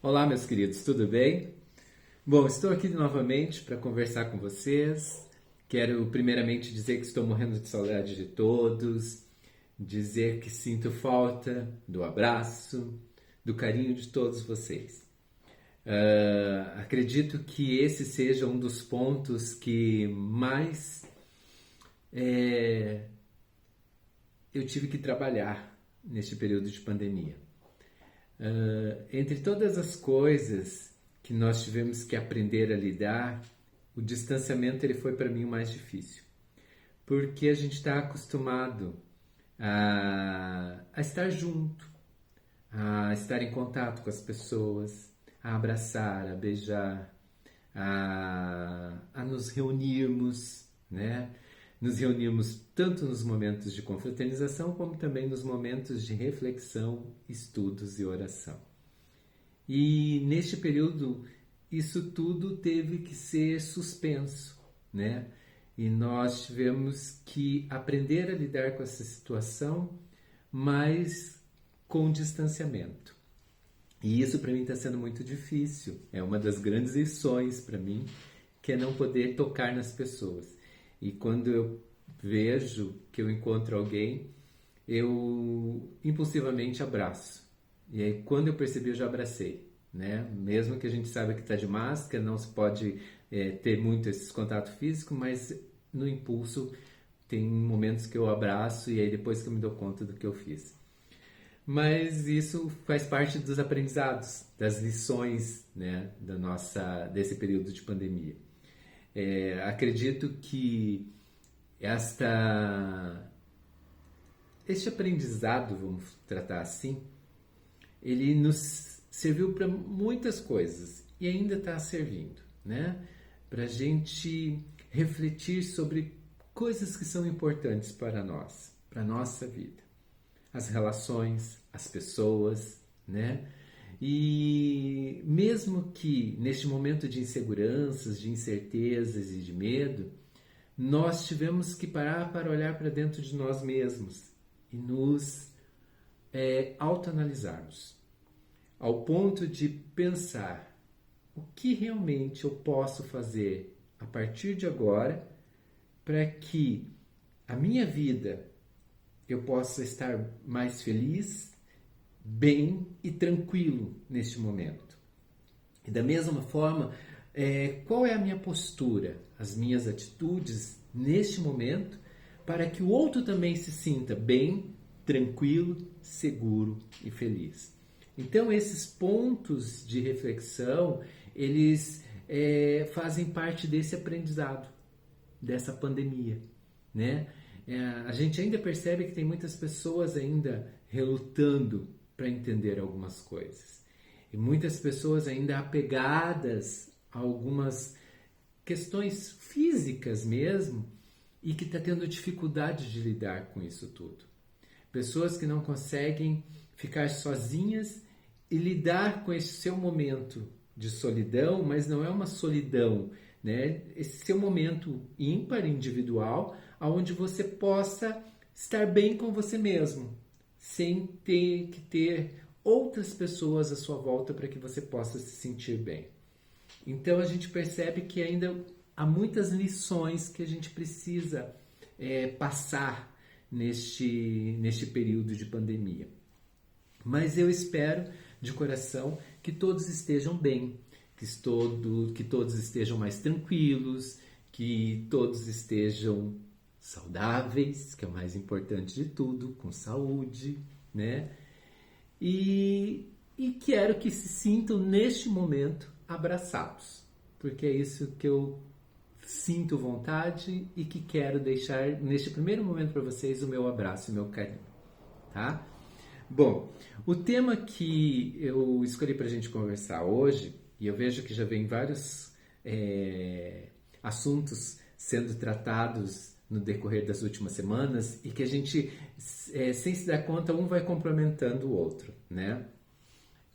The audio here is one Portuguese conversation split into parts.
Olá, meus queridos, tudo bem? Bom, estou aqui novamente para conversar com vocês. Quero primeiramente dizer que estou morrendo de saudade de todos, dizer que sinto falta do abraço, do carinho de todos vocês. Acredito que esse seja um dos pontos que mais eu tive que trabalhar neste período de pandemia. Entre todas as coisas que nós tivemos que aprender a lidar, o distanciamento ele foi para mim o mais difícil, porque a gente está acostumado a estar junto, a estar em contato com as pessoas, a abraçar, a beijar, a nos reunirmos, né? Nos reunimos tanto nos momentos de confraternização como também nos momentos de reflexão, estudos e oração. E neste período, isso tudo teve que ser suspenso, né? E nós tivemos que aprender a lidar com essa situação, mas com distanciamento. E isso para mim está sendo muito difícil. É uma das grandes lições para mim, que é não poder tocar nas pessoas. E quando eu vejo que eu encontro alguém, eu impulsivamente abraço. E aí, quando eu percebi, eu já abracei, né? Mesmo que a gente saiba que está de máscara, não se pode ter muito esse contato físico, mas no impulso tem momentos que eu abraço e aí depois que eu me dou conta do que eu fiz. Mas isso faz parte dos aprendizados, das lições, né, desse período de pandemia. Acredito que este aprendizado, vamos tratar assim, ele nos serviu para muitas coisas e ainda está servindo, né? Para a gente refletir sobre coisas que são importantes para nós, para a nossa vida. As relações, as pessoas, né? E mesmo que neste momento de inseguranças, de incertezas e de medo, nós tivemos que parar para olhar para dentro de nós mesmos e nos autoanalisarmos, ao ponto de pensar o que realmente eu posso fazer a partir de agora para que a minha vida eu possa estar mais feliz, bem e tranquilo neste momento. E da mesma forma, qual é a minha postura, as minhas atitudes neste momento para que o outro também se sinta bem, tranquilo, seguro e feliz. Então, esses pontos de reflexão, eles fazem parte desse aprendizado, dessa pandemia, né? A gente ainda percebe que tem muitas pessoas ainda relutando para entender algumas coisas. E muitas pessoas ainda apegadas a algumas questões físicas mesmo e que está tendo dificuldade de lidar com isso tudo. Pessoas que não conseguem ficar sozinhas e lidar com esse seu momento de solidão, mas não é uma solidão, né? Esse seu momento ímpar, individual, onde você possa estar bem com você mesmo, sem ter que ter outras pessoas à sua volta para que você possa se sentir bem. Então a gente percebe que ainda há muitas lições que a gente precisa passar neste período de pandemia. Mas eu espero de coração que todos estejam bem, que todos estejam mais tranquilos, que todos estejam saudáveis, que é o mais importante de tudo, com saúde, né? E quero que se sintam neste momento abraçados, porque é isso que eu sinto vontade e que quero deixar neste primeiro momento para vocês o meu abraço e o meu carinho, tá? Bom, o tema que eu escolhi para a gente conversar hoje, e eu vejo que já vem vários assuntos sendo tratados no decorrer das últimas semanas e que a gente, sem se dar conta, um vai complementando o outro, né?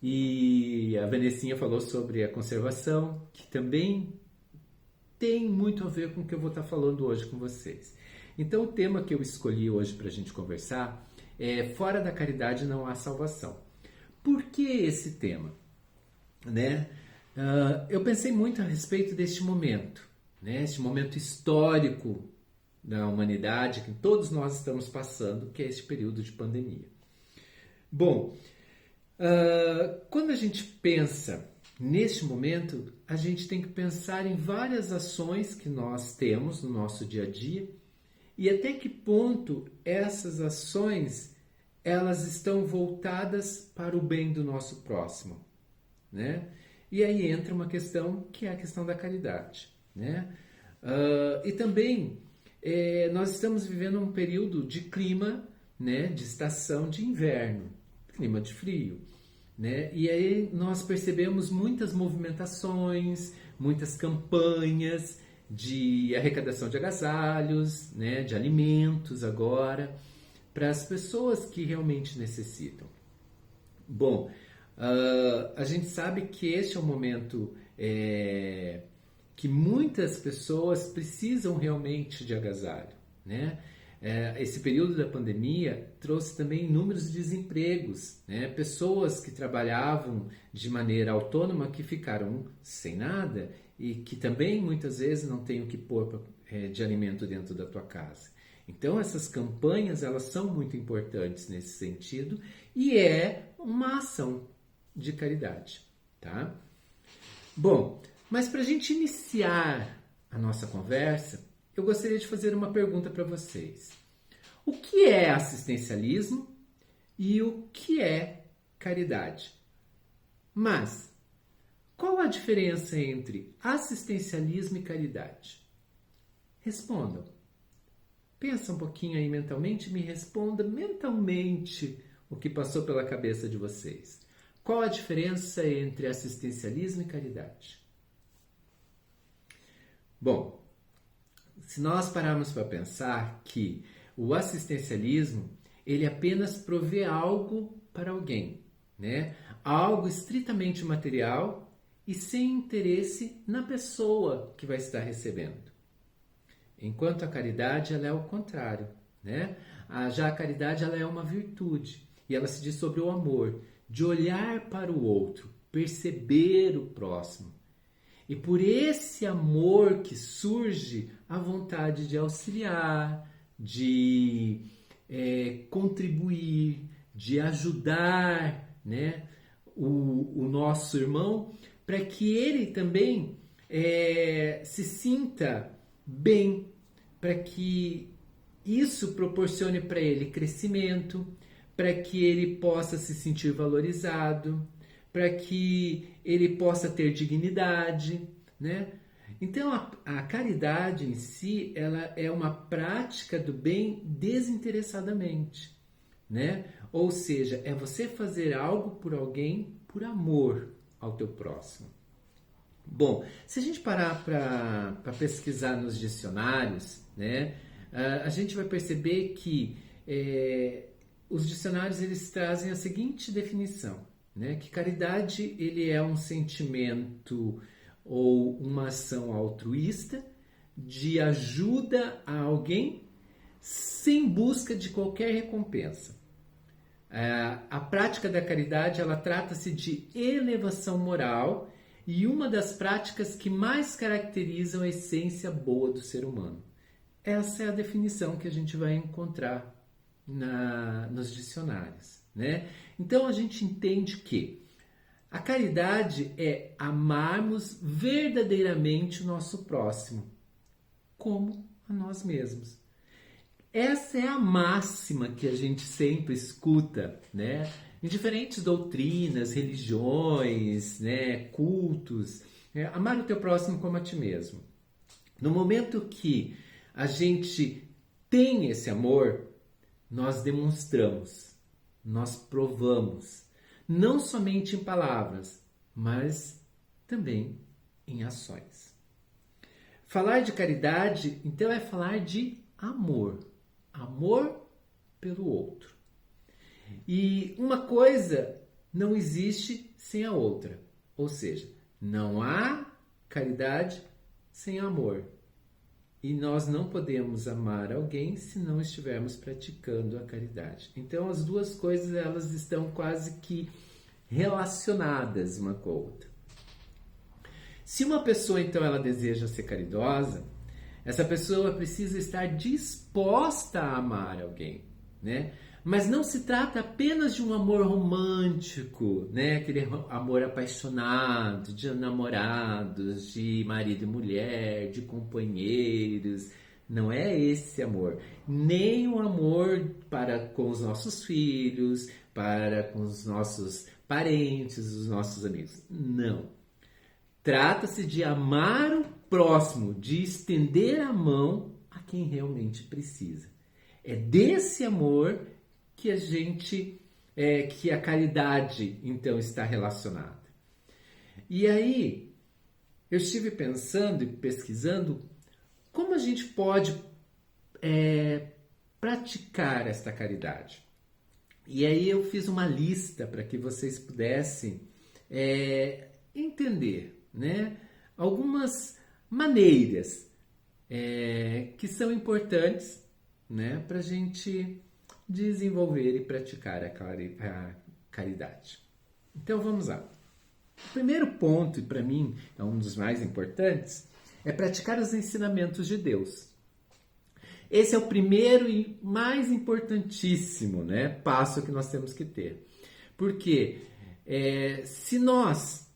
E a Vanessinha falou sobre a conservação, que também tem muito a ver com o que eu vou estar falando hoje com vocês. Então, o tema que eu escolhi hoje para a gente conversar é: fora da caridade não há salvação. Por que esse tema? né? Eu pensei muito a respeito deste momento, né? Este momento histórico da humanidade que todos nós estamos passando, que é este período de pandemia. Bom, quando a gente pensa neste momento, a gente tem que pensar em várias ações que nós temos no nosso dia a dia e até que ponto essas ações elas estão voltadas para o bem do nosso próximo, né? E aí entra uma questão que é a questão da caridade, né? E também nós estamos vivendo um período de clima, né, de estação de inverno, clima de frio, né? E aí nós percebemos muitas movimentações, muitas campanhas de arrecadação de agasalhos, né, de alimentos agora, para as pessoas que realmente necessitam. Bom, a gente sabe que este é um momento que muitas pessoas precisam realmente de agasalho, né? Esse período da pandemia trouxe também inúmeros desempregos, né? Pessoas que trabalhavam de maneira autônoma que ficaram sem nada e que também muitas vezes não têm o que pôr de alimento dentro da tua casa. Então essas campanhas elas são muito importantes nesse sentido e é uma ação de caridade, tá? Bom, mas para a gente iniciar a nossa conversa, eu gostaria de fazer uma pergunta para vocês. O que é assistencialismo e o que é caridade? Mas, qual a diferença entre assistencialismo e caridade? Respondam. Pensa um pouquinho aí mentalmente e me responda mentalmente o que passou pela cabeça de vocês. Qual a diferença entre assistencialismo e caridade? Bom, se nós pararmos para pensar que o assistencialismo, ele apenas provê algo para alguém, né? Algo estritamente material e sem interesse na pessoa que vai estar recebendo. Enquanto a caridade, ela é o contrário, né? Já a caridade, ela é uma virtude e ela se diz sobre o amor, de olhar para o outro, perceber o próximo. E por esse amor que surge a vontade de auxiliar, de contribuir, de ajudar, né, o nosso irmão, para que ele também se sinta bem, para que isso proporcione para ele crescimento, para que ele possa se sentir valorizado, para que ele possa ter dignidade, né? Então a caridade em si, ela é uma prática do bem desinteressadamente, né? Ou seja, é você fazer algo por alguém por amor ao teu próximo. Bom, se a gente parar para pesquisar nos dicionários, né, a gente vai perceber que os dicionários eles trazem a seguinte definição, né, que caridade ele é um sentimento ou uma ação altruísta de ajuda a alguém sem busca de qualquer recompensa. A prática da caridade ela trata-se de elevação moral e uma das práticas que mais caracterizam a essência boa do ser humano. Essa é a definição que a gente vai encontrar nos dicionários, né? Então a gente entende que a caridade é amarmos verdadeiramente o nosso próximo, como a nós mesmos. Essa é a máxima que a gente sempre escuta, né? Em diferentes doutrinas, religiões, né? Cultos. Amar o teu próximo como a ti mesmo. No momento que a gente tem esse amor, nós demonstramos, nós provamos, não somente em palavras, mas também em ações. Falar de caridade, então, é falar de amor. Amor pelo outro. E uma coisa não existe sem a outra. Ou seja, não há caridade sem amor. E nós não podemos amar alguém se não estivermos praticando a caridade. Então as duas coisas elas estão quase que relacionadas uma com a outra. Se uma pessoa, então, ela deseja ser caridosa, essa pessoa precisa estar disposta a amar alguém, né? Mas não se trata apenas de um amor romântico, né? Aquele amor apaixonado, de namorados, de marido e mulher, de companheiros. Não é esse amor. Nem o amor para com os nossos filhos, para com os nossos parentes, os nossos amigos. Não. Trata-se de amar o próximo, de estender a mão a quem realmente precisa. É desse amor que que a caridade, então, está relacionada. E aí, eu estive pensando e pesquisando como a gente pode praticar esta caridade. E aí eu fiz uma lista para que vocês pudessem entender, né, algumas maneiras que são importantes, né, para a gente desenvolver e praticar a caridade. Então vamos lá. O primeiro ponto, e para mim é um dos mais importantes, é praticar os ensinamentos de Deus. Esse é o primeiro e mais importantíssimo, né, passo que nós temos que ter. Porque se nós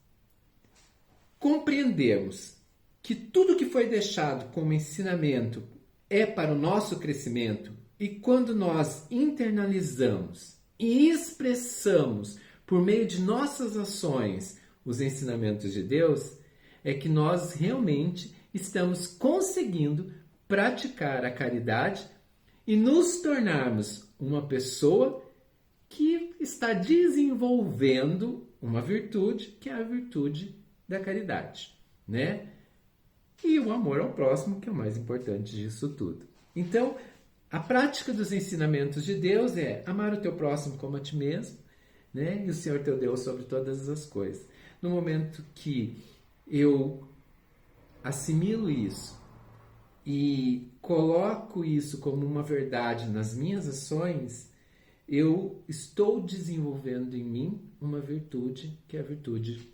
compreendermos que tudo que foi deixado como ensinamento é para o nosso crescimento, e quando nós internalizamos e expressamos por meio de nossas ações os ensinamentos de Deus, é que nós realmente estamos conseguindo praticar a caridade e nos tornarmos uma pessoa que está desenvolvendo uma virtude, que é a virtude da caridade, né? E o amor ao próximo, que é o mais importante disso tudo. Então, a prática dos ensinamentos de Deus é amar o teu próximo como a ti mesmo, né? E o Senhor teu Deus sobre todas as coisas. No momento que eu assimilo isso e coloco isso como uma verdade nas minhas ações, eu estou desenvolvendo em mim uma virtude, que é a virtude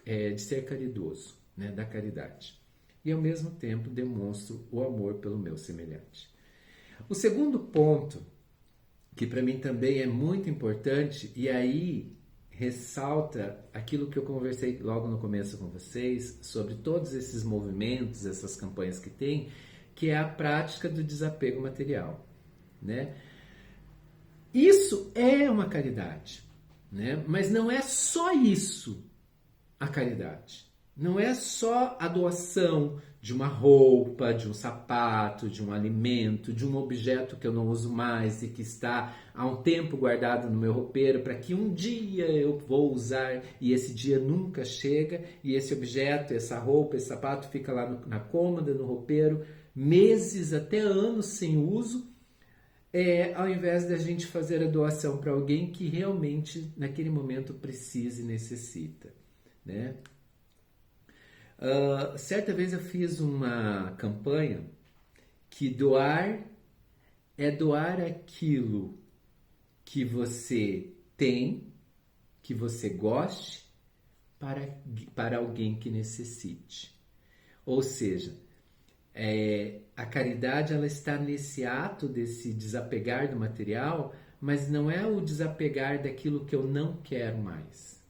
de ser caridoso, né? Da caridade. E ao mesmo tempo demonstro o amor pelo meu semelhante. O segundo ponto, que para mim também é muito importante, e aí ressalta aquilo que eu conversei logo no começo com vocês, sobre todos esses movimentos, essas campanhas que tem, que é a prática do desapego material, né? Isso é uma caridade, né? Mas não é só isso a caridade. Não é só a doação de uma roupa, de um sapato, de um alimento, de um objeto que eu não uso mais e que está há um tempo guardado no meu roupeiro para que um dia eu vou usar e esse dia nunca chega e esse objeto, essa roupa, esse sapato fica lá na cômoda, no roupeiro, meses até anos sem uso, ao invés da gente fazer a doação para alguém que realmente naquele momento precisa e necessita, né? Certa vez eu fiz uma campanha que doar é doar aquilo que você tem, que você goste, para alguém que necessite. Ou seja, a caridade ela está nesse ato desse desapegar do material, mas não é o desapegar daquilo que eu não quero mais.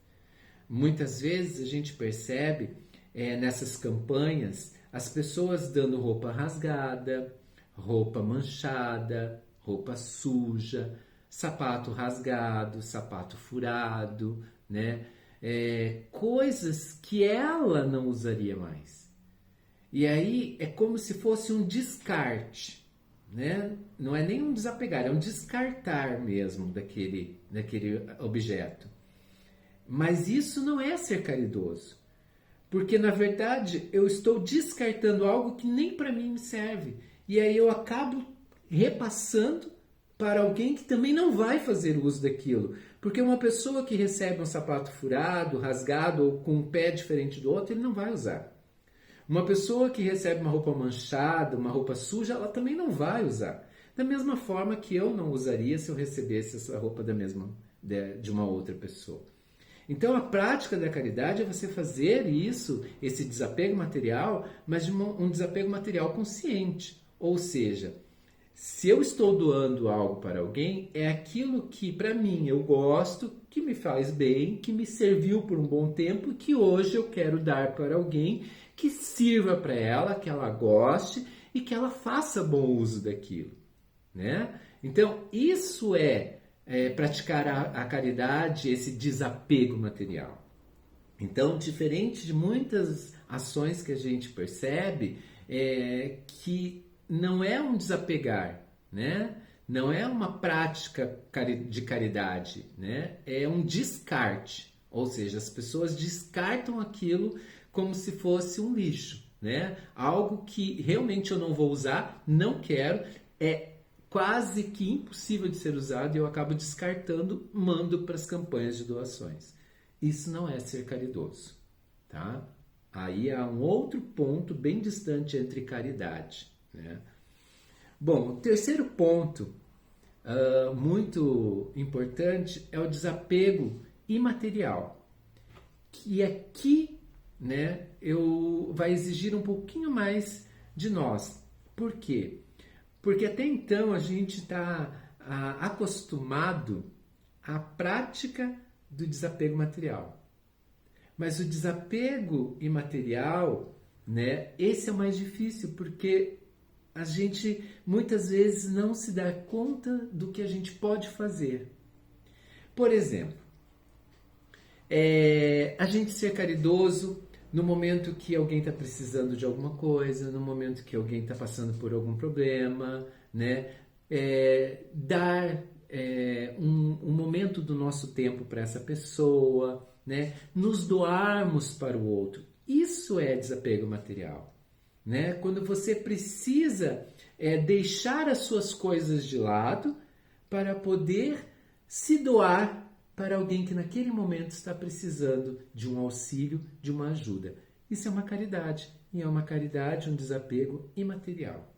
Muitas vezes a gente percebe nessas campanhas as pessoas dando roupa rasgada, roupa manchada, roupa suja, sapato rasgado, sapato furado, né? Coisas que ela não usaria mais. E aí é como se fosse um descarte, né? Não é nem um desapegar, é um descartar mesmo daquele objeto. Mas isso não é ser caridoso. Porque, na verdade, eu estou descartando algo que nem para mim me serve. E aí eu acabo repassando para alguém que também não vai fazer uso daquilo. Porque uma pessoa que recebe um sapato furado, rasgado ou com um pé diferente do outro, ele não vai usar. Uma pessoa que recebe uma roupa manchada, uma roupa suja, ela também não vai usar. Da mesma forma que eu não usaria se eu recebesse essa roupa de uma outra pessoa. Então, a prática da caridade é você fazer isso, esse desapego material, mas de um desapego material consciente. Ou seja, se eu estou doando algo para alguém, é aquilo que, para mim, eu gosto, que me faz bem, que me serviu por um bom tempo, que hoje eu quero dar para alguém que sirva para ela, que ela goste e que ela faça bom uso daquilo, né? Então, isso é praticar a caridade, esse desapego material. Então, diferente de muitas ações que a gente percebe, que não é um desapegar, né? Não é uma prática de caridade, né? É um descarte. Ou seja, as pessoas descartam aquilo como se fosse um lixo, né? Algo que realmente eu não vou usar, não quero, é quase que impossível de ser usado e eu acabo descartando, mando para as campanhas de doações. Isso não é ser caridoso, tá? Aí há um outro ponto bem distante entre caridade, né? Bom, o terceiro ponto muito importante é o desapego imaterial, que aqui, né, vai exigir um pouquinho mais de nós. Por quê? Porque até então a gente está acostumado à prática do desapego material. Mas o desapego imaterial, né, esse é o mais difícil, porque a gente muitas vezes não se dá conta do que a gente pode fazer. Por exemplo, a gente ser caridoso no momento que alguém está precisando de alguma coisa, no momento que alguém está passando por algum problema, né? Dar um momento do nosso tempo para essa pessoa, né? Nos doarmos para o outro. Isso é desapego material, né? Quando você precisa deixar as suas coisas de lado para poder se doar para alguém que naquele momento está precisando de um auxílio, de uma ajuda. Isso é uma caridade, e é uma caridade, um desapego imaterial.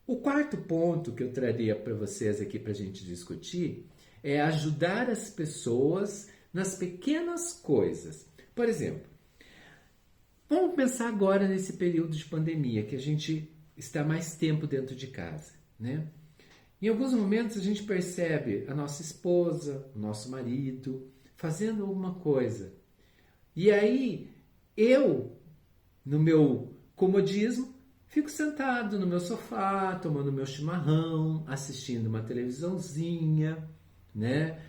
O quarto ponto que eu traria para vocês aqui para a gente discutir é ajudar as pessoas nas pequenas coisas. Por exemplo, vamos pensar agora nesse período de pandemia, que a gente está mais tempo dentro de casa, né? Em alguns momentos a gente percebe a nossa esposa, o nosso marido, fazendo alguma coisa. E aí, eu, no meu comodismo, fico sentado no meu sofá, tomando meu chimarrão, assistindo uma televisãozinha, né?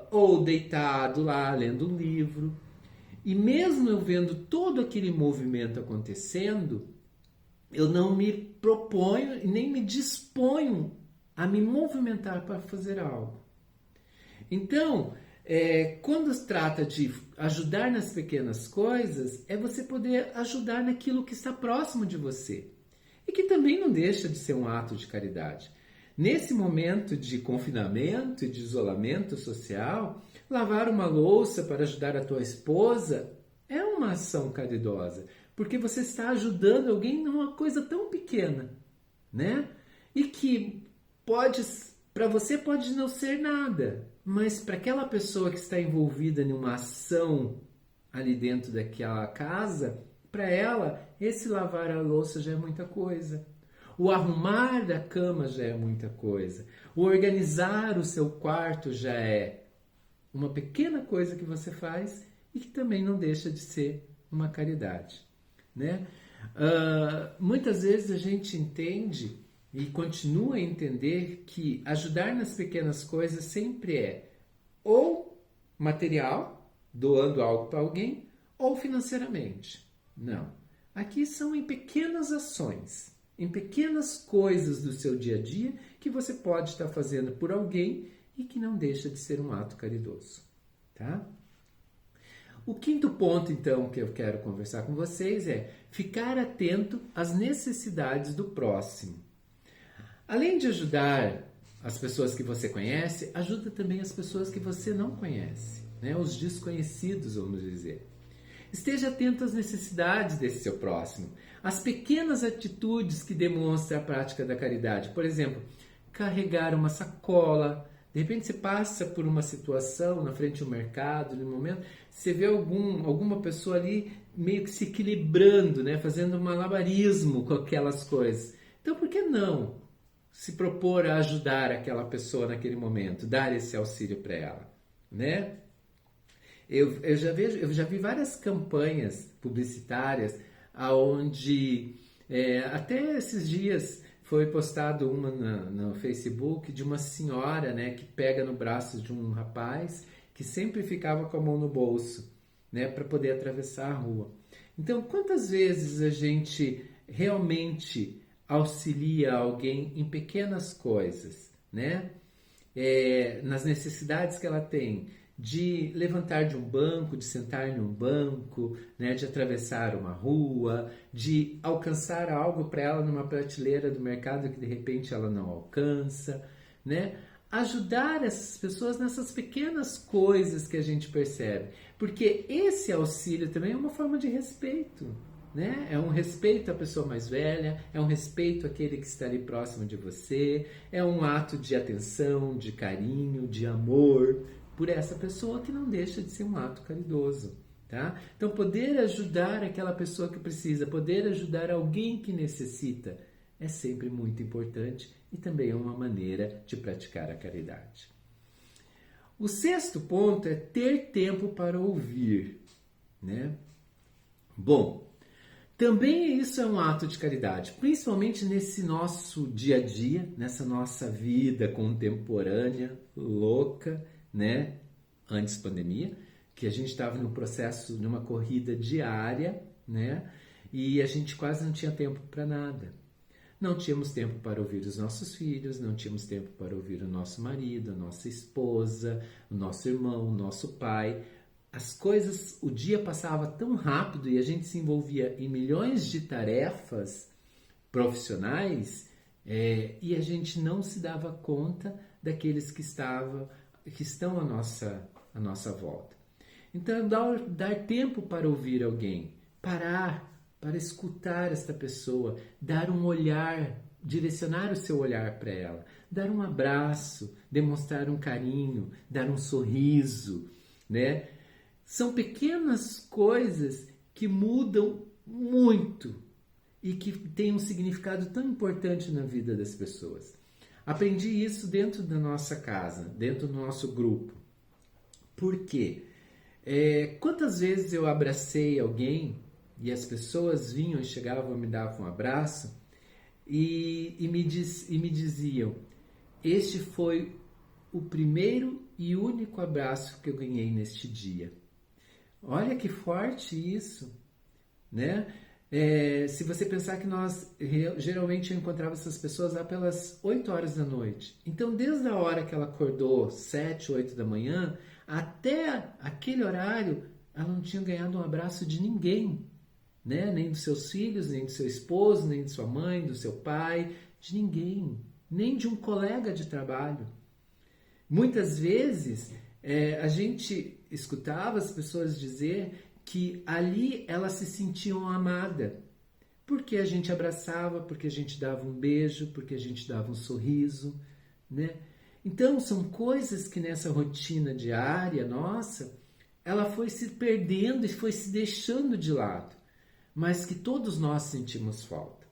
Ou deitado lá, lendo um livro. E mesmo eu vendo todo aquele movimento acontecendo, eu não me proponho e nem me disponho a me movimentar para fazer algo. Então, quando se trata de ajudar nas pequenas coisas, é você poder ajudar naquilo que está próximo de você. E que também não deixa de ser um ato de caridade. Nesse momento de confinamento e de isolamento social, lavar uma louça para ajudar a tua esposa é uma ação caridosa, porque você está ajudando alguém numa coisa tão pequena, né? E que para você pode não ser nada, mas para aquela pessoa que está envolvida em uma ação ali dentro daquela casa, para ela, esse lavar a louça já é muita coisa. O arrumar da cama já é muita coisa. O organizar o seu quarto já é uma pequena coisa que você faz e que também não deixa de ser uma caridade, né? Muitas vezes a gente entende e continua a entender que ajudar nas pequenas coisas sempre é ou material, doando algo para alguém, ou financeiramente. Não. Aqui são em pequenas ações, em pequenas coisas do seu dia a dia que você pode estar fazendo por alguém e que não deixa de ser um ato caridoso, tá? O quinto ponto, então, que eu quero conversar com vocês é ficar atento às necessidades do próximo. Além de ajudar as pessoas que você conhece, ajuda também as pessoas que você não conhece, né? Os desconhecidos, vamos dizer. Esteja atento às necessidades desse seu próximo, às pequenas atitudes que demonstram a prática da caridade. Por exemplo, carregar uma sacola, De repente você passa por uma situação na frente do mercado, no momento, você vê alguma pessoa ali meio que se equilibrando, né? Fazendo um malabarismo com aquelas coisas. Então, por que não se propor a ajudar aquela pessoa naquele momento, dar esse auxílio para ela, né? Eu já vi várias campanhas publicitárias aonde até esses dias foi postado uma no Facebook de uma senhora, né, que pega no braço de um rapaz que sempre ficava com a mão no bolso, né, para poder atravessar a rua. Então, quantas vezes a gente realmente auxilia alguém em pequenas coisas, né? Nas necessidades que ela tem de levantar de um banco, de sentar em um banco, né, de atravessar uma rua, de alcançar algo para ela numa prateleira do mercado que de repente ela não alcança, né? Ajudar essas pessoas nessas pequenas coisas que a gente percebe, porque esse auxílio também é uma forma de respeito, né? É um respeito à pessoa mais velha, é um respeito àquele que está ali próximo de você, é um ato de atenção, de carinho, de amor por essa pessoa que não deixa de ser um ato caridoso, tá? Então, poder ajudar aquela pessoa que precisa, poder ajudar alguém que necessita, é sempre muito importante e também é uma maneira de praticar a caridade. O sexto ponto é ter tempo para ouvir, né? Bom, também isso é um ato de caridade, principalmente nesse nosso dia a dia, nessa nossa vida contemporânea, louca, né? Antes pandemia, que a gente estava num processo de uma corrida diária, né? E a gente quase não tinha tempo para nada. Não tínhamos tempo para ouvir os nossos filhos, não tínhamos tempo para ouvir o nosso marido, a nossa esposa, o nosso irmão, o nosso pai. As coisas, o dia passava tão rápido e a gente se envolvia em milhões de tarefas profissionais e a gente não se dava conta daqueles que estão à nossa volta. Então, dar tempo para ouvir alguém, parar para escutar esta pessoa, dar um olhar, direcionar o seu olhar para ela, dar um abraço, demonstrar um carinho, dar um sorriso, né? São pequenas coisas que mudam muito e que têm um significado tão importante na vida das pessoas. Aprendi isso dentro da nossa casa, dentro do nosso grupo. Por quê? Quantas vezes eu abracei alguém e as pessoas vinham e chegavam e me davam um abraço e me diziam: este foi o primeiro e único abraço que eu ganhei neste dia. Olha que forte isso, né? Se você pensar que nós geralmente encontrava essas pessoas lá pelas 8 horas da noite. Então, desde a hora que ela acordou, 7, 8 da manhã, até aquele horário, ela não tinha ganhado um abraço de ninguém, né? Nem dos seus filhos, nem do seu esposo, nem de sua mãe, do seu pai, de ninguém, nem de um colega de trabalho. Muitas vezes a gente escutava as pessoas dizer que ali elas se sentiam amadas, porque a gente abraçava, porque a gente dava um beijo, porque a gente dava um sorriso, né? Então são coisas que nessa rotina diária nossa, ela foi se perdendo e foi se deixando de lado, mas que todos nós sentimos falta.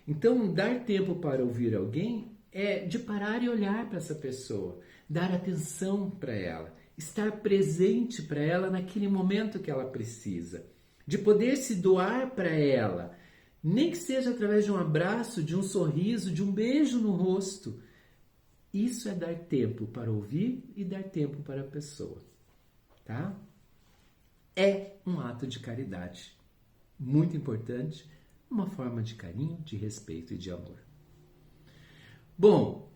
Então, dar tempo para ouvir alguém é de parar e olhar para essa pessoa, dar atenção para ela, estar presente para ela naquele momento que ela precisa, de poder se doar para ela, nem que seja através de um abraço, de um sorriso, de um beijo no rosto. Isso é dar tempo para ouvir e dar tempo para a pessoa, tá? É um ato de caridade, muito importante, uma forma de carinho, de respeito e de amor. Bom,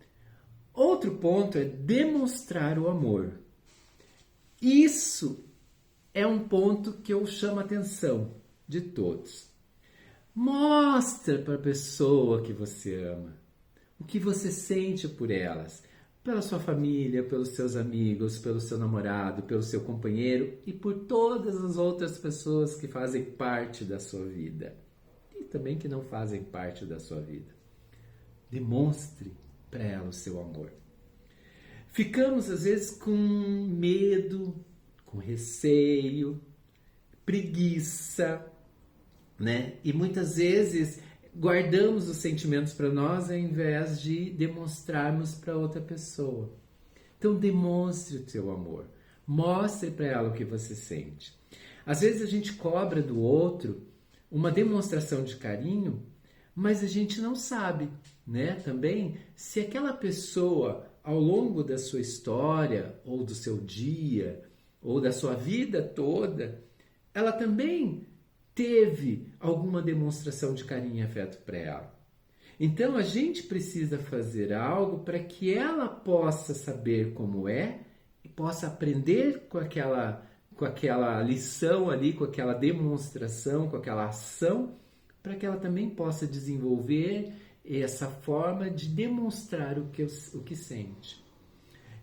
outro ponto é demonstrar o amor. Isso é um ponto que eu chamo a atenção de todos. Mostra para a pessoa que você ama, o que você sente por elas, pela sua família, pelos seus amigos, pelo seu namorado, pelo seu companheiro e por todas as outras pessoas que fazem parte da sua vida e também que não fazem parte da sua vida. Demonstre para ela o seu amor. ficamos às vezes com medo, com receio, preguiça, né? E muitas vezes guardamos os sentimentos para nós ao invés de demonstrarmos para outra pessoa. Então demonstre o teu amor. Mostre para ela o que você sente. Às vezes a gente cobra do outro uma demonstração de carinho, mas a gente não sabe, né? Também se aquela pessoa ao longo da sua história ou do seu dia ou da sua vida toda, ela também teve alguma demonstração de carinho e afeto para ela. Então a gente precisa fazer algo para que ela possa saber como é e possa aprender com aquela lição ali, com aquela demonstração, com aquela ação, para que ela também possa desenvolver essa forma de demonstrar o que sente.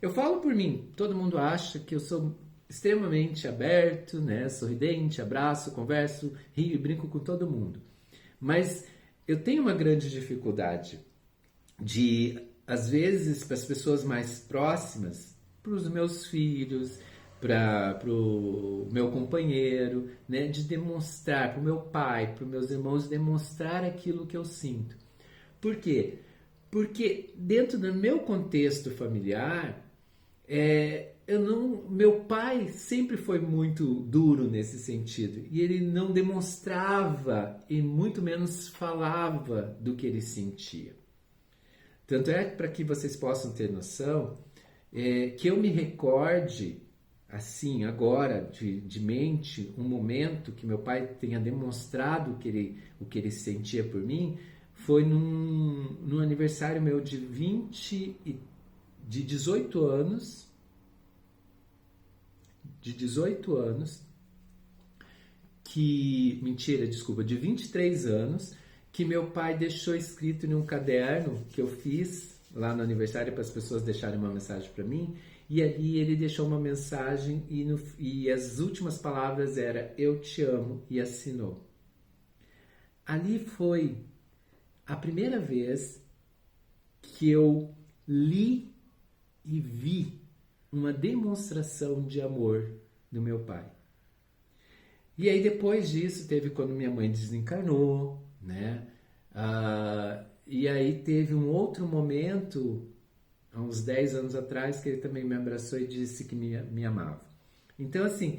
Eu falo por mim, todo mundo acha que eu sou extremamente aberto, né, sorridente, abraço, converso, rio e brinco com todo mundo. Mas eu tenho uma grande dificuldade de, às vezes, para as pessoas mais próximas, para os meus filhos, para o meu companheiro, né, de demonstrar, para o meu pai, para os meus irmãos, demonstrar aquilo que eu sinto. Por quê? Porque dentro do meu contexto familiar, meu pai sempre foi muito duro nesse sentido e ele não demonstrava e muito menos falava do que ele sentia. Tanto é que, para que vocês possam ter noção, que eu me recorde assim agora de mente um momento que meu pai tenha demonstrado o que ele sentia por mim, foi num aniversário meu de 18 anos, de 23 anos, que meu pai deixou escrito em um caderno que eu fiz lá no aniversário para as pessoas deixarem uma mensagem para mim, e ali ele deixou uma mensagem e as últimas palavras eram "eu te amo" e assinou. Ali foi a primeira vez que eu li e vi uma demonstração de amor do meu pai. E aí depois disso teve quando minha mãe desencarnou, né? E aí teve um outro momento, há uns 10 anos atrás, que ele também me abraçou e disse que me amava. Então, assim,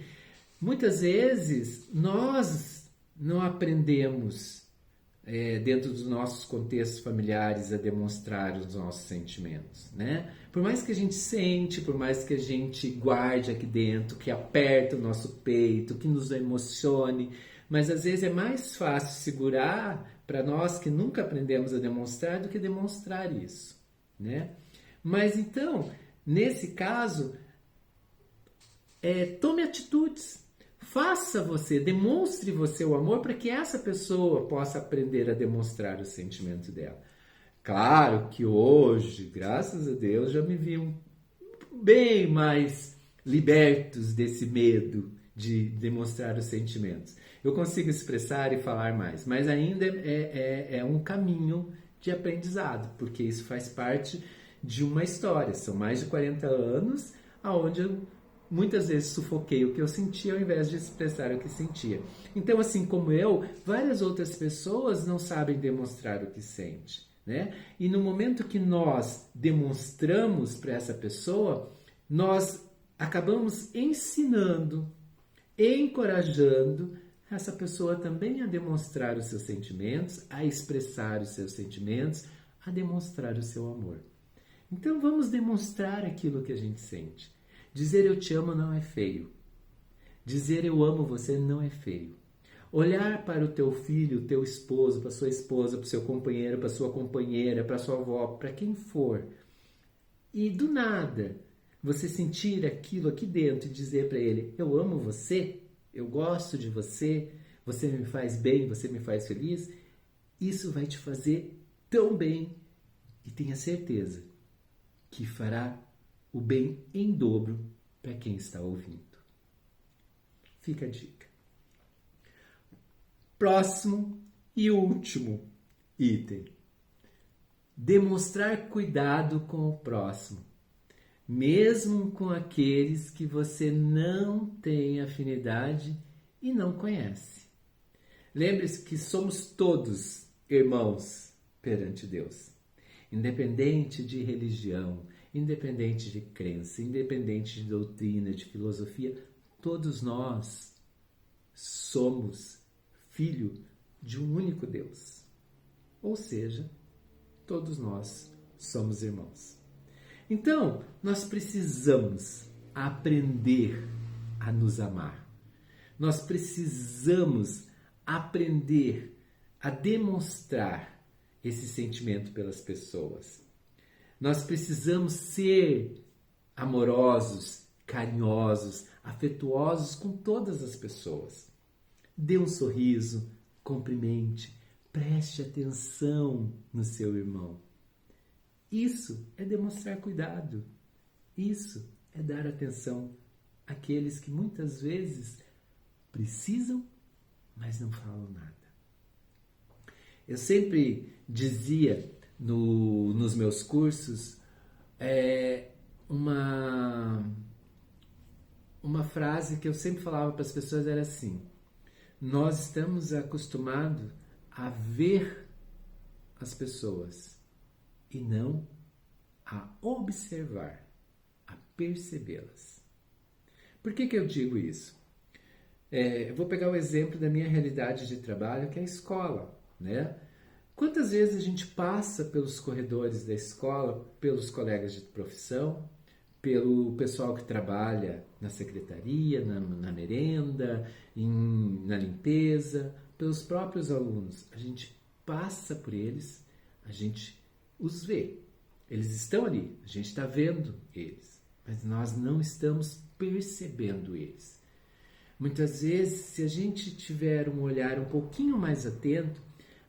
muitas vezes nós não aprendemos dentro dos nossos contextos familiares a demonstrar os nossos sentimentos, né? Por mais que a gente sente, por mais que a gente guarde aqui dentro, que aperta o nosso peito, que nos emocione, mas às vezes é mais fácil segurar para nós que nunca aprendemos a demonstrar do que demonstrar isso, né? Mas então, nesse caso, tome atitudes. Faça você, demonstre você o amor para que essa pessoa possa aprender a demonstrar o sentimento dela. Claro que hoje, graças a Deus, já me vi bem mais libertos desse medo de demonstrar os sentimentos. Eu consigo expressar e falar mais, mas ainda é um caminho de aprendizado, porque isso faz parte de uma história. São mais de 40 anos onde eu muitas vezes sufoquei o que eu sentia ao invés de expressar o que sentia. Então, assim como eu, várias outras pessoas não sabem demonstrar o que sente, né? E no momento que nós demonstramos para essa pessoa, nós acabamos ensinando, encorajando essa pessoa também a demonstrar os seus sentimentos, a expressar os seus sentimentos, a demonstrar o seu amor. Então, vamos demonstrar aquilo que a gente sente. Dizer eu te amo não é feio. Dizer eu amo você não é feio. Olhar para o teu filho, o teu esposo, para sua esposa, para o seu companheiro, para sua companheira, para sua avó, para quem for, e do nada você sentir aquilo aqui dentro e dizer para ele: eu amo você, eu gosto de você, você me faz bem, você me faz feliz, isso vai te fazer tão bem e tenha certeza que fará o bem em dobro para quem está ouvindo. Fica a dica. Próximo e último item. Demonstrar cuidado com o próximo. mesmo com aqueles que você não tem afinidade e não conhece. Lembre-se que somos todos irmãos perante Deus, independente de religião, independente de crença, independente de doutrina, de filosofia, todos nós somos filho de um único Deus. Ou seja, todos nós somos irmãos. Então, nós precisamos aprender a nos amar. Nós precisamos aprender a demonstrar esse sentimento pelas pessoas. Nós precisamos ser amorosos, carinhosos, afetuosos com todas as pessoas. Dê um sorriso, cumprimente, preste atenção no seu irmão. Isso é demonstrar cuidado. Isso é dar atenção àqueles que muitas vezes precisam, mas não falam nada. Eu sempre dizia nos meus cursos uma frase que eu sempre falava para as pessoas era assim: nós estamos acostumados a ver as pessoas e não a observar, a percebê-las. Por que eu digo isso? Eu vou pegar o exemplo da minha realidade de trabalho, que é a escola, né? Quantas vezes a gente passa pelos corredores da escola, pelos colegas de profissão, pelo pessoal que trabalha na secretaria, na merenda, na limpeza, pelos próprios alunos. A gente passa por eles, a gente os vê. Eles estão ali, a gente está vendo eles, mas nós não estamos percebendo eles. Muitas vezes, se a gente tiver um olhar um pouquinho mais atento,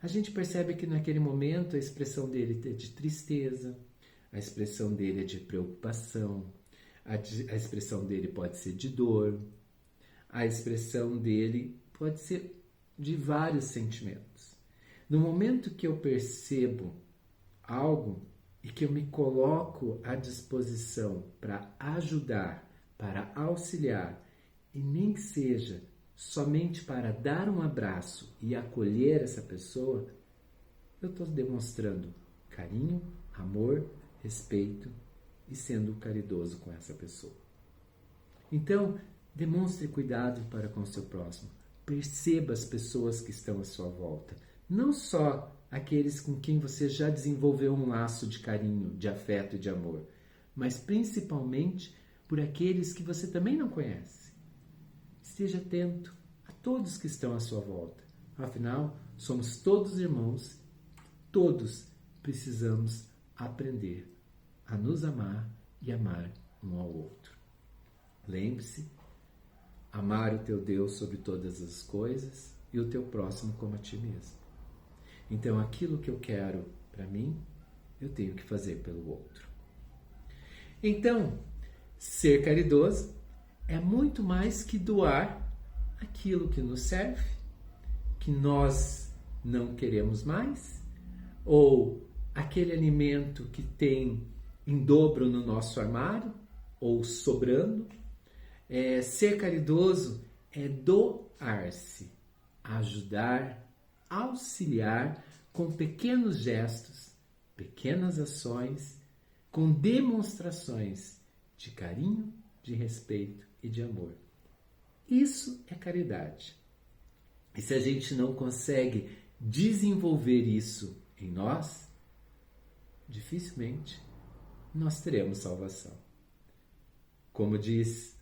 a gente percebe que naquele momento a expressão dele é de tristeza, a expressão dele é de preocupação, a expressão dele pode ser de dor, a expressão dele pode ser de vários sentimentos. No momento que eu percebo algo e que eu me coloco à disposição para ajudar, para auxiliar, e nem que seja somente para dar um abraço e acolher essa pessoa, eu estou demonstrando carinho, amor, respeito e sendo caridoso com essa pessoa. Então, demonstre cuidado para com o seu próximo. Perceba as pessoas que estão à sua volta. Não só aqueles com quem você já desenvolveu um laço de carinho, de afeto e de amor, mas principalmente por aqueles que você também não conhece. Esteja atento a todos que estão à sua volta. Afinal, somos todos irmãos, todos precisamos aprender a nos amar e amar um ao outro. Lembre-se, amar o teu Deus sobre todas as coisas e o teu próximo como a ti mesmo. Então, aquilo que eu quero para mim, eu tenho que fazer pelo outro. Então, ser caridoso é muito mais que doar aquilo que nos serve, que nós não queremos mais, ou aquele alimento que tem em dobro no nosso armário, ou sobrando. Ser caridoso é doar-se, ajudar, auxiliar com pequenos gestos, pequenas ações, com demonstrações de carinho, de respeito e de amor. Isso é caridade. E se a gente não consegue desenvolver isso em nós, dificilmente nós teremos salvação. Como diz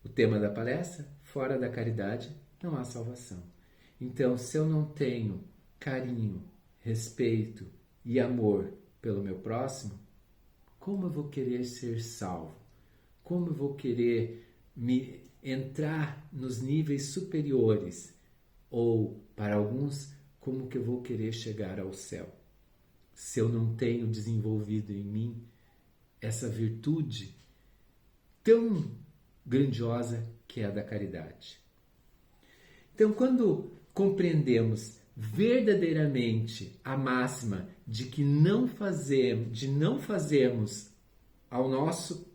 o tema da palestra, fora da caridade não há salvação. Então, se eu não tenho carinho, respeito e amor pelo meu próximo, como eu vou querer ser salvo? Como eu vou querer me entrar nos níveis superiores? Ou, para alguns, como que eu vou querer chegar ao céu? Se eu não tenho desenvolvido em mim essa virtude tão grandiosa que é a da caridade. Então, quando compreendemos verdadeiramente a máxima de que não fazemos ao nosso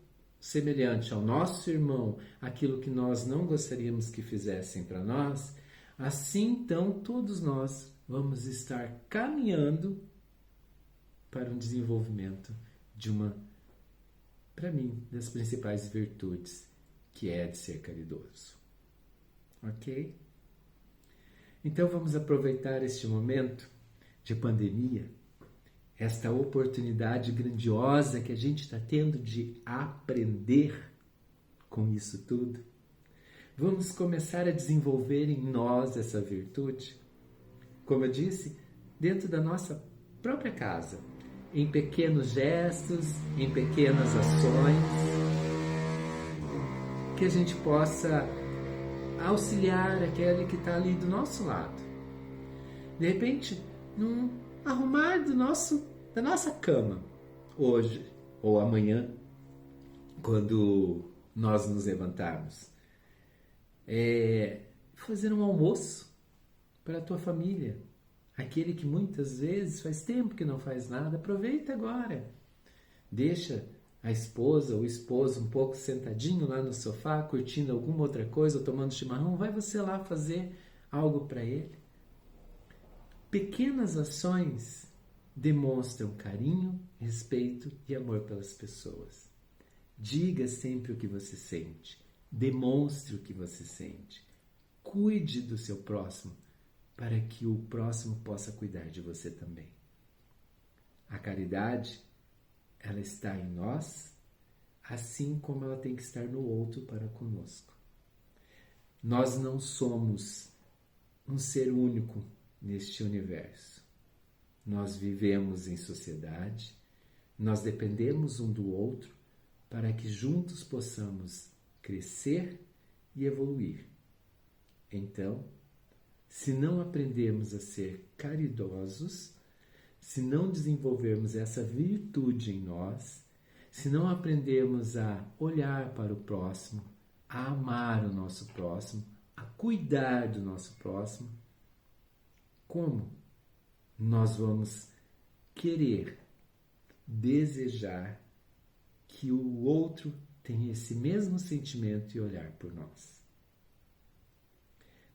semelhante ao nosso irmão aquilo que nós não gostaríamos que fizessem para nós, assim então todos nós vamos estar caminhando para um desenvolvimento de uma, para mim, das principais virtudes, que é de ser caridoso. Ok? Então vamos aproveitar este momento de pandemia, esta oportunidade grandiosa que a gente está tendo de aprender com isso tudo. Vamos começar a desenvolver em nós essa virtude, como eu disse, dentro da nossa própria casa, em pequenos gestos, em pequenas ações, que a gente possa auxiliar aquele que está ali do nosso lado. De repente, num arrumar da nossa cama, hoje ou amanhã, quando nós nos levantarmos. Fazer um almoço para a tua família. Aquele que muitas vezes faz tempo que não faz nada, aproveita agora. Deixa a esposa ou o esposo um pouco sentadinho lá no sofá, curtindo alguma outra coisa, ou tomando chimarrão, vai você lá fazer algo para ele. Pequenas ações demonstram carinho, respeito e amor pelas pessoas. Diga sempre o que você sente. Demonstre o que você sente. Cuide do seu próximo para que o próximo possa cuidar de você também. A caridade, ela está em nós, assim como ela tem que estar no outro para conosco. Nós não somos um ser único neste universo. Nós vivemos em sociedade, nós dependemos um do outro para que juntos possamos crescer e evoluir. Então, se não aprendermos a ser caridosos, se não desenvolvermos essa virtude em nós, se não aprendermos a olhar para o próximo, a amar o nosso próximo, a cuidar do nosso próximo, como nós vamos querer, desejar que o outro tenha esse mesmo sentimento e olhar por nós?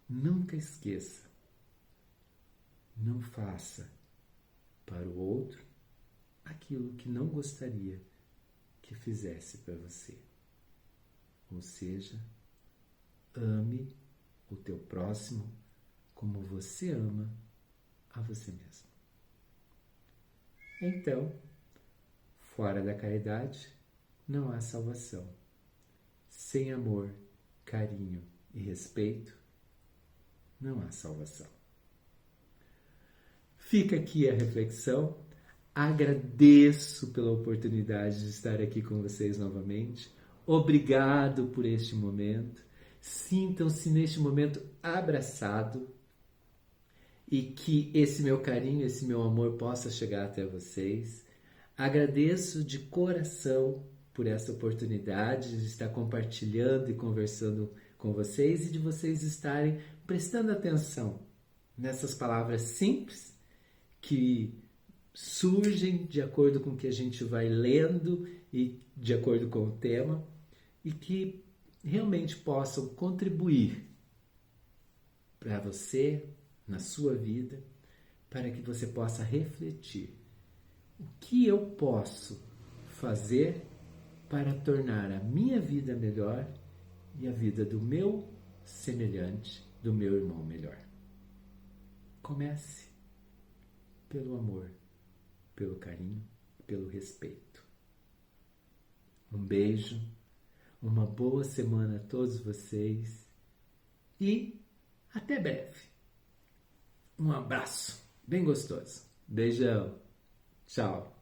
Nunca esqueça, não faça para o outro aquilo que não gostaria que fizesse para você. Ou seja, ame o teu próximo como você ama a você mesmo. Então, fora da caridade, não há salvação. Sem amor, carinho e respeito, não há salvação. Fica aqui a reflexão. Agradeço pela oportunidade de estar aqui com vocês novamente. Obrigado por este momento. Sintam-se neste momento abraçados e que esse meu carinho, esse meu amor possa chegar até vocês. Agradeço de coração por essa oportunidade de estar compartilhando e conversando com vocês e de vocês estarem prestando atenção nessas palavras simples que surgem de acordo com o que a gente vai lendo e de acordo com o tema e que realmente possam contribuir para você, na sua vida, para que você possa refletir o que eu posso fazer para tornar a minha vida melhor e a vida do meu semelhante, do meu irmão melhor. Comece pelo amor, pelo carinho, pelo respeito. Um beijo, uma boa semana a todos vocês e até breve. Um abraço bem gostoso. Beijão. Tchau.